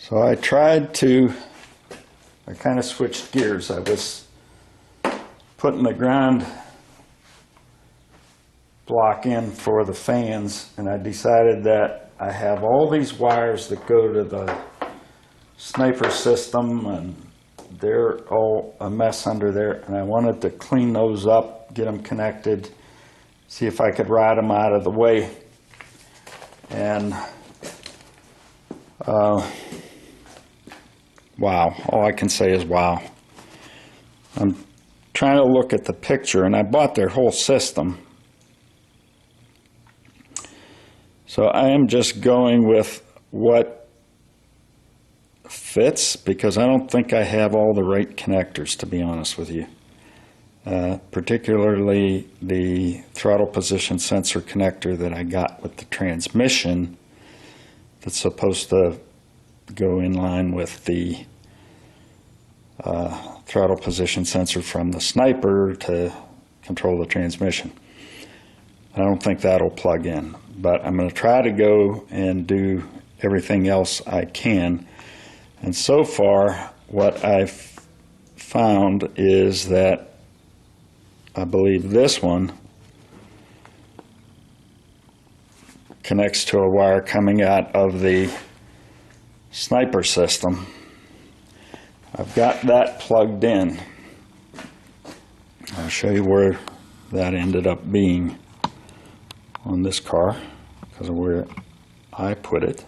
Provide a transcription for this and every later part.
So I kind of switched gears. I was putting the ground block in for the fans, and I decided that I have all these wires that go to the sniper system, and they're all a mess under there, and I wanted to clean those up, get them connected, see if I could ride them out of the way. And wow, all I can say is wow. I'm trying to look at the picture, and I bought their whole system. So I am just going with what fits, because I don't think I have all the right connectors, to be honest with you. Particularly the throttle position sensor connector that I got with the transmission that's supposed to go in line with the throttle position sensor from the sniper to control the transmission. I don't think that'll plug in, but I'm going to try to go and do everything else I can. And so far, what I've found is that I believe this one connects to a wire coming out of the sniper system. I've got that plugged in. I'll show you where that ended up being on this car because of where I put it.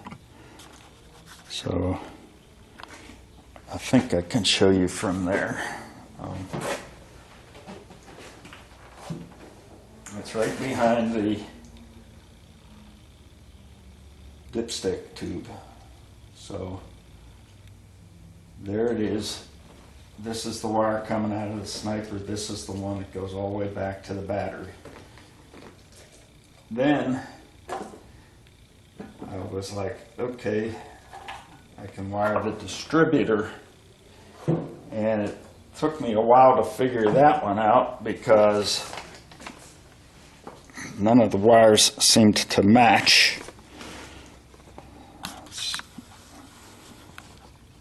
So I think I can show you from there. It's right behind the dipstick tube. So there it is. This is the wire coming out of the sniper. This is the one that goes all the way back to the battery. Then I was like, okay, I can wire the distributor, and it took me a while to figure that one out because none of the wires seemed to match.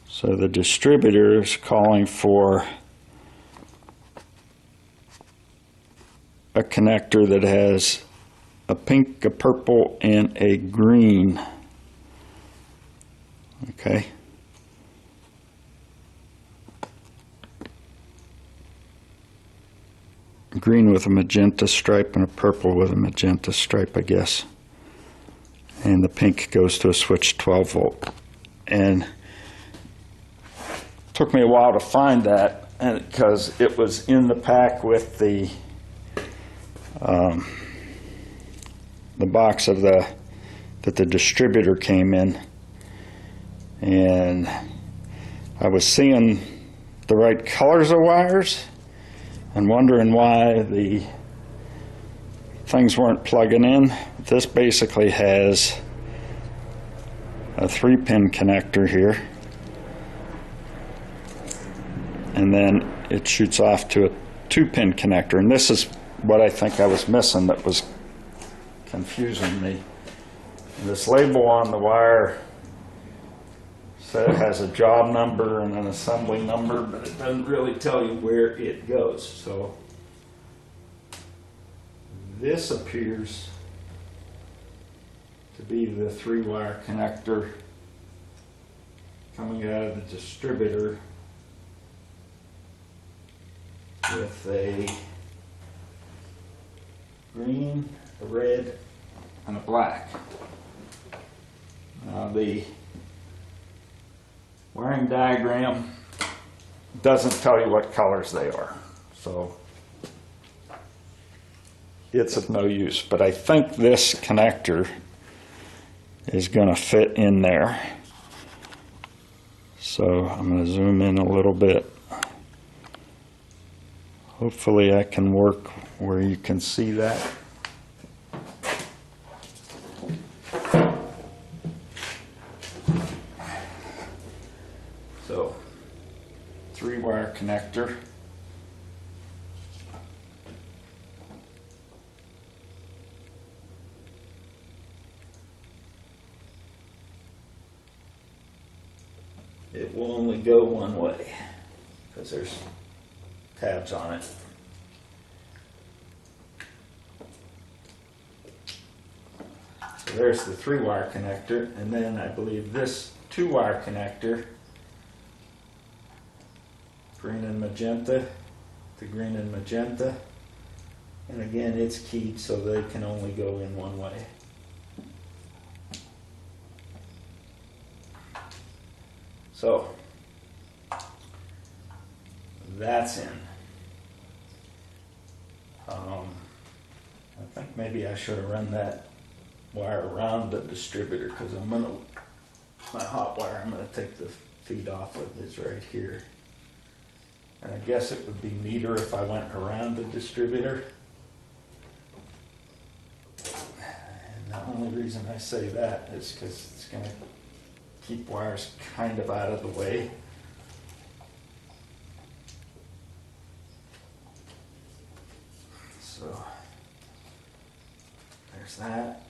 So the distributor is calling for a connector that has a pink, a purple, and a green. Okay. Green with a magenta stripe and a purple with a magenta stripe, I guess. And the pink goes to a switch 12 volt. And it took me a while to find that, and because it was in the pack with the box of that the distributor came in, and I was seeing the right colors of wires and wondering why the things weren't plugging in. This basically has a 3-pin connector here, and then it shoots off to a 2-pin connector, and this is what I think I was missing that was confusing me. This label on the wire said it has a job number and an assembly number, but it doesn't really tell you where it goes. So this appears to be the 3-wire connector coming out of the distributor with a green, a red, and a black. Now the wiring diagram doesn't tell you what colors they are, so it's of no use. But I think this connector is going to fit in there. So I'm going to zoom in a little bit. Hopefully I can work where you can see that. So 3-wire connector. it will only go one way because there's tabs on it. So there's the 3-wire connector, and then I believe this 2-wire connector, green and magenta to green and magenta, and again it's keyed so they can only go in one way. So that's in. I think maybe I should have run that wire around the distributor, because my hot wire I'm going to take the feed off of is right here. And I guess it would be neater if I went around the distributor. And the only reason I say that is because it's going to keep wires kind of out of the way. So there's that.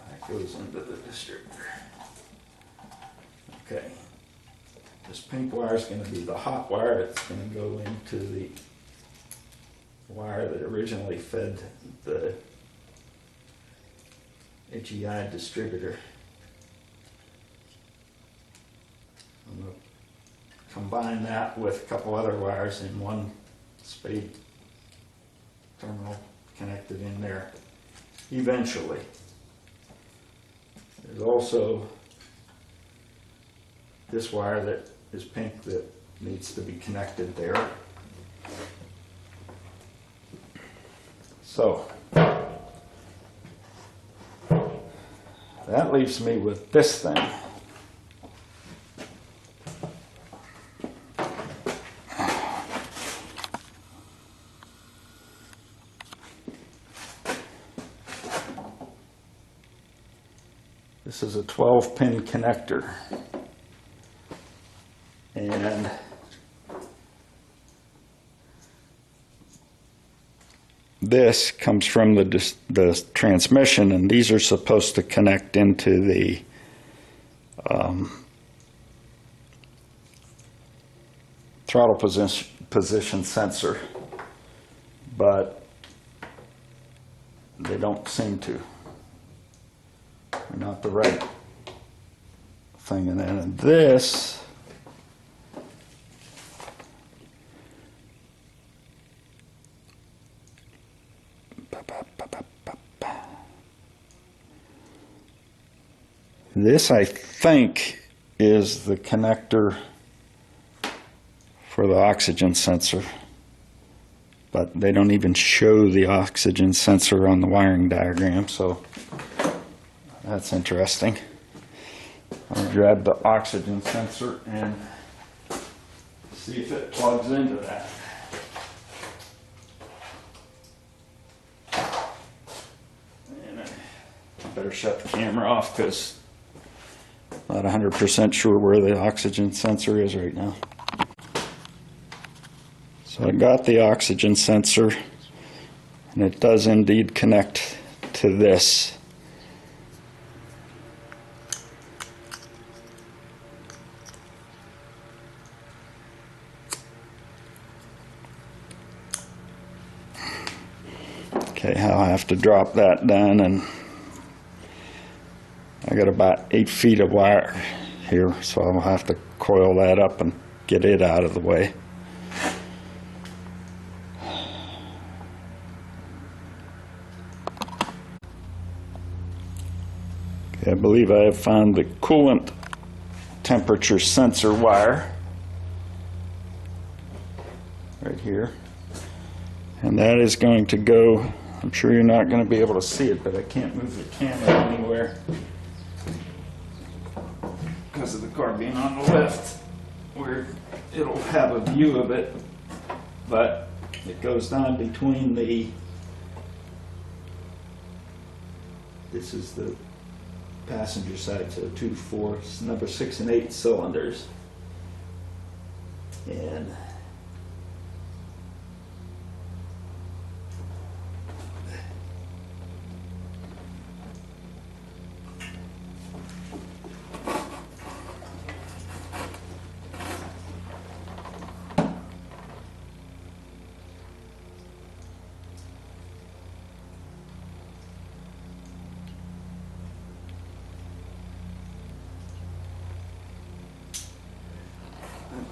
That goes into the distributor. Okay. This pink wire is going to be the hot wire. It's going to go into the wire that originally fed the HEI distributor. I'm going to combine that with a couple other wires in one spade terminal connected in there eventually. There's also this wire that is pink that needs to be connected there. So that leaves me with this thing. This is a 12-pin connector, and this comes from the transmission, and these are supposed to connect into the throttle position sensor, but they don't seem to. They're not the right thing. And then this I think is the connector for the oxygen sensor, but they don't even show the oxygen sensor on the wiring diagram, so that's interesting. I'll grab the oxygen sensor and see if it plugs into that. And I better shut the camera off because I'm not 100% sure where the oxygen sensor is right now. So I got the oxygen sensor, and it does indeed connect to this. Okay, I'll have to drop that down, and I got about 8 feet of wire here, so I'll have to coil that up and get it out of the way. Okay, I believe I have found the coolant temperature sensor wire right here, and that is going to go. I'm sure you're not going to be able to see it, but I can't move the camera anywhere because of the car being on the left, where it'll have a view of it, but it goes down between this is the passenger side, so 2, 4, number 6 and 8 cylinders, and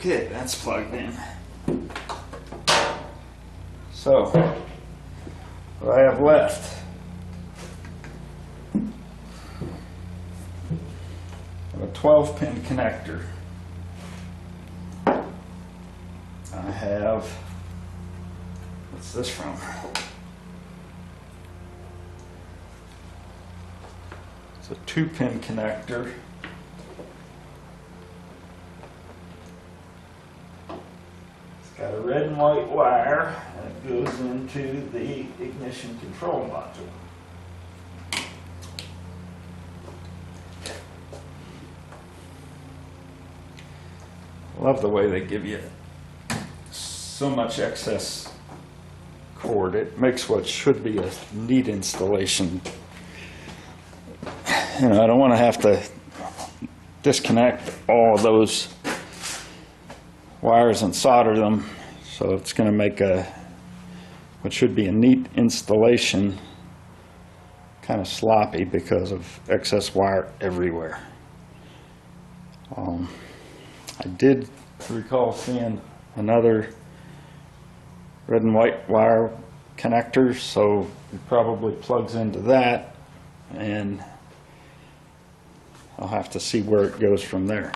Okay, that's plugged in. So, what I have left, a 12-pin connector. I have, what's this from? It's a 2-pin connector. It's got a red and white wire that goes into the ignition control module. Love the way they give you so much excess cord. It makes what should be a neat installation. You know, I don't want to have to disconnect all of those wires and solder them, so it's going to make what should be a neat installation kind of sloppy because of excess wire everywhere. I did recall seeing another red and white wire connector, so it probably plugs into that, and I'll have to see where it goes from there.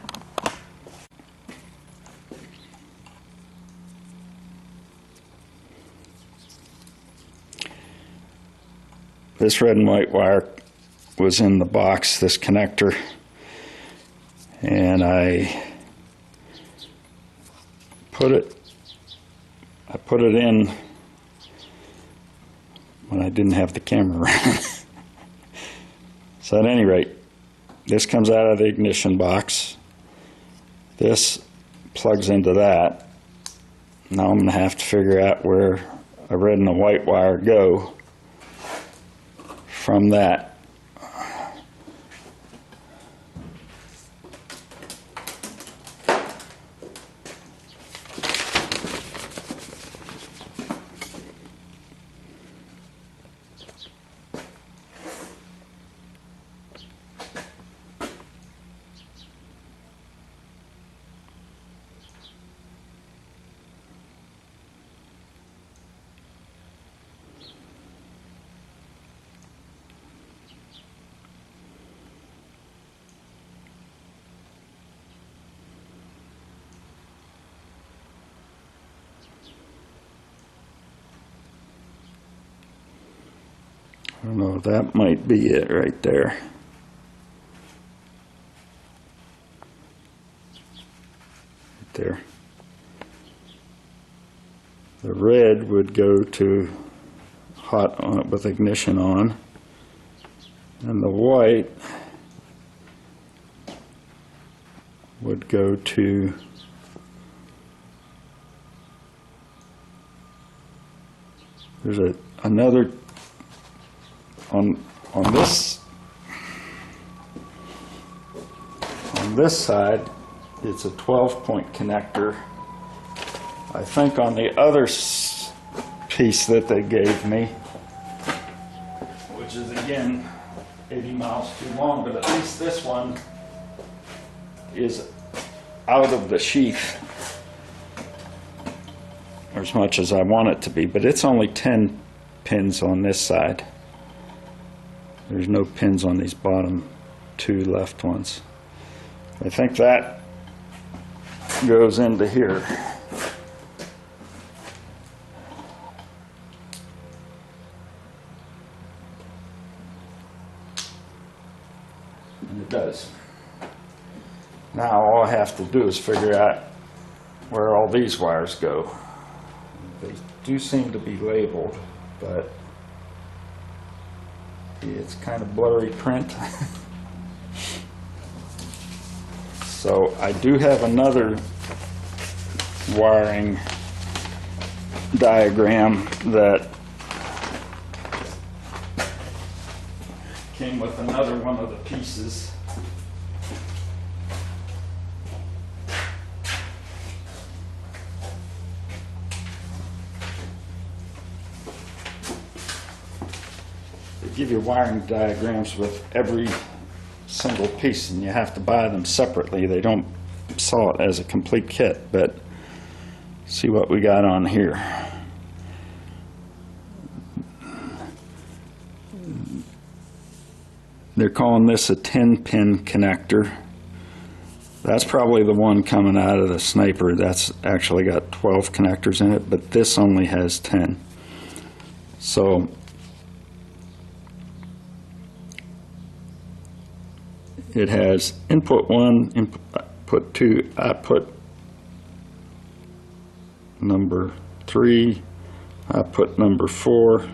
This red and white wire was in the box, this connector, and I put it in when I didn't have the camera around. So at any rate, this comes out of the ignition box. This plugs into that. Now I'm going to have to figure out where a red and a white wire go from that. I don't know, that might be it right there. Right there. The red would go to hot on with ignition on, and the white would go to there's another on this side. It's a 12-point connector. I think on the other piece that they gave me, which is again 80 miles too long, but at least this one is out of the sheath, or as much as I want it to be, but it's only 10 pins on this side. There's no pins on these bottom two left ones. I think that goes into here. And it does. Now all I have to do is figure out where all these wires go. They do seem to be labeled, but it's kind of blurry print. So I do have another wiring diagram that came with another one of the pieces. They give you wiring diagrams with every single piece, and you have to buy them separately. They don't saw it as a complete kit, but see what we got on here. They're calling this a 10-pin connector. That's probably the one coming out of the Sniper. That's actually got 12 connectors in it, but this only has 10. So it has input 1, input 2, output number 3, output number 4.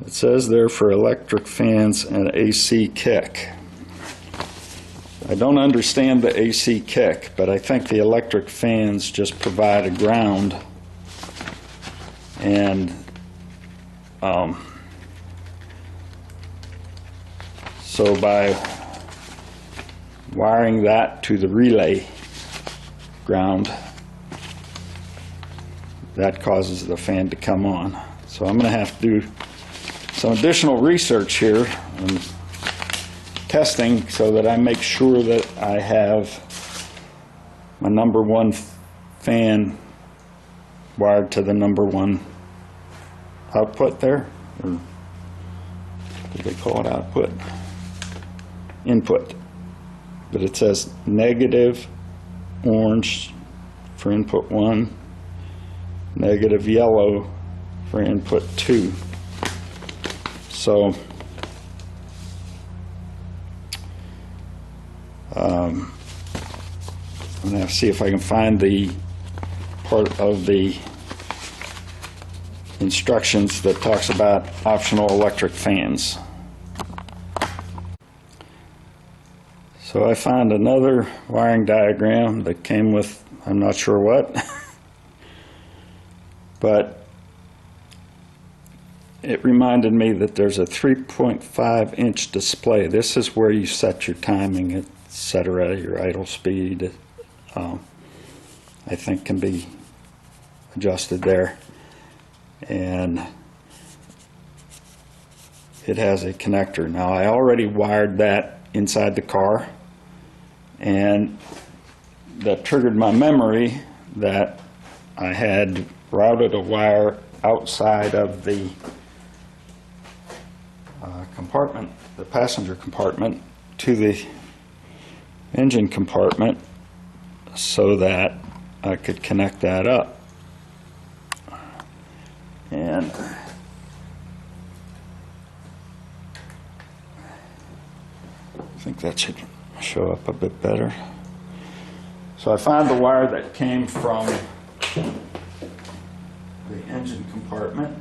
It says there for electric fans and AC kick. I don't understand the AC kick, but I think the electric fans just provide a ground, and so by wiring that to the relay ground, that causes the fan to come on. So I'm going to have to do some additional research here and testing so that I make sure that I have my number 1 fan wired to the number 1 output there, or did they call it output? Input. But it says negative orange for input 1, negative yellow for input 2. So I'm going to have to see if I can find the part of the instructions that talks about optional electric fans. So I found another wiring diagram that came with, I'm not sure what, but it reminded me that there's a 3.5-inch display. This is where you set your timing, etc., your idle speed, I think can be adjusted there. And it has a connector. Now I already wired that inside the car, and that triggered my memory that I had routed a wire outside of the compartment, the passenger compartment, to the engine compartment so that I could connect that up. And I think that should show up a bit better. So I found the wire that came from the engine compartment.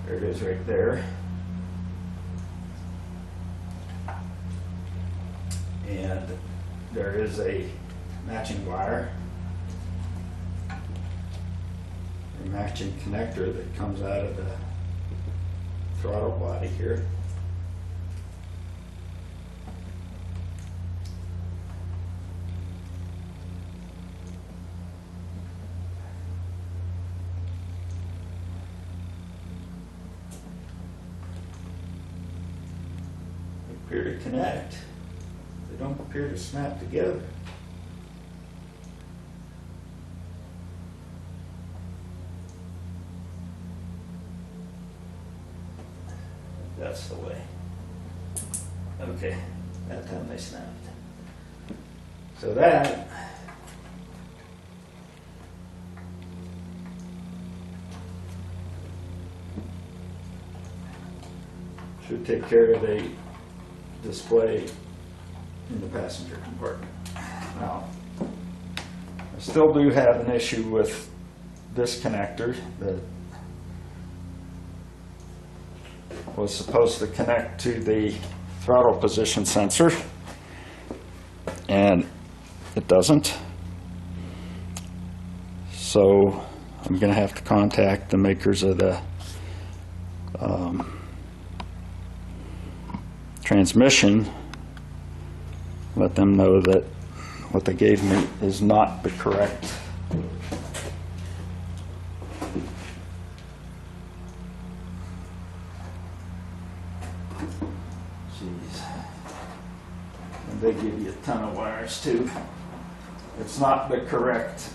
There it is right there. And there is a matching wire, a matching connector that comes out of the throttle body here. They appear to connect. They don't appear to snap together. That's the way. Okay, that time they snapped. So that should take care of the display in the passenger compartment. Now, I still do have an issue with this connector that was supposed to connect to the throttle position sensor, and it doesn't. So I'm going to have to contact the makers of the transmission, let them know that what they gave me is not the correct Jeez. And they give you a ton of wires too. It's not the correct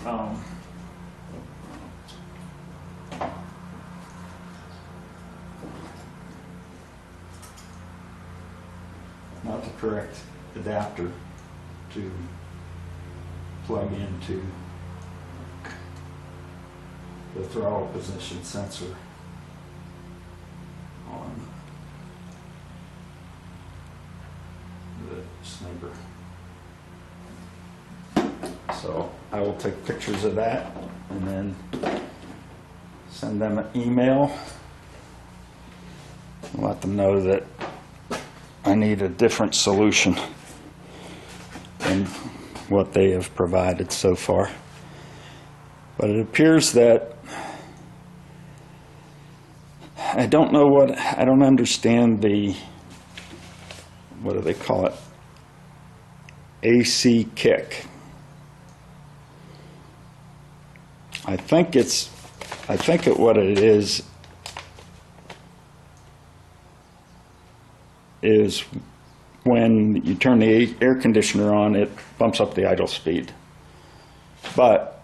not the correct adapter to plug into the throttle position sensor on the sniper. So I will take pictures of that and then send them an email and let them know that I need a different solution than what they have provided so far. But it appears that I don't understand the, what do they call it? AC kick. I think what it is when you turn the air conditioner on, it bumps up the idle speed. But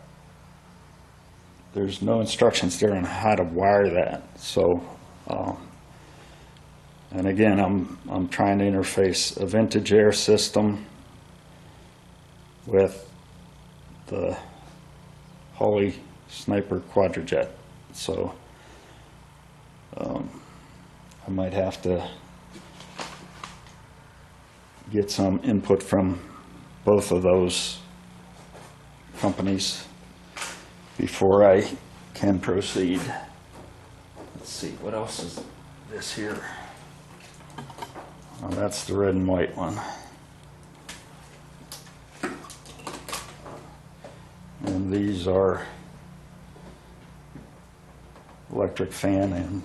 there's no instructions there on how to wire that. So, and again, I'm trying to interface a vintage air system with the Holley Sniper Quadrajet. So I might have to get some input from both of those companies before I can proceed. Let's see, what else is this here? Oh, that's the red and white one. And these are electric fan and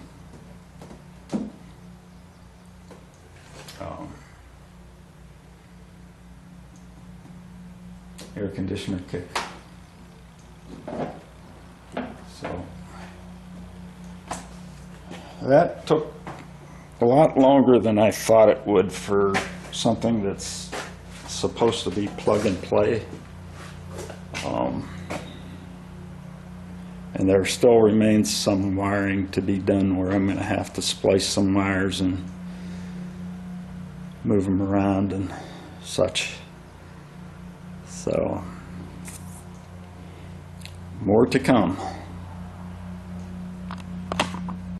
air conditioner kick. So that took a lot longer than I thought it would for something that's supposed to be plug and play. And there still remains some wiring to be done where I'm going to have to splice some wires and move them around and such. So, more to come.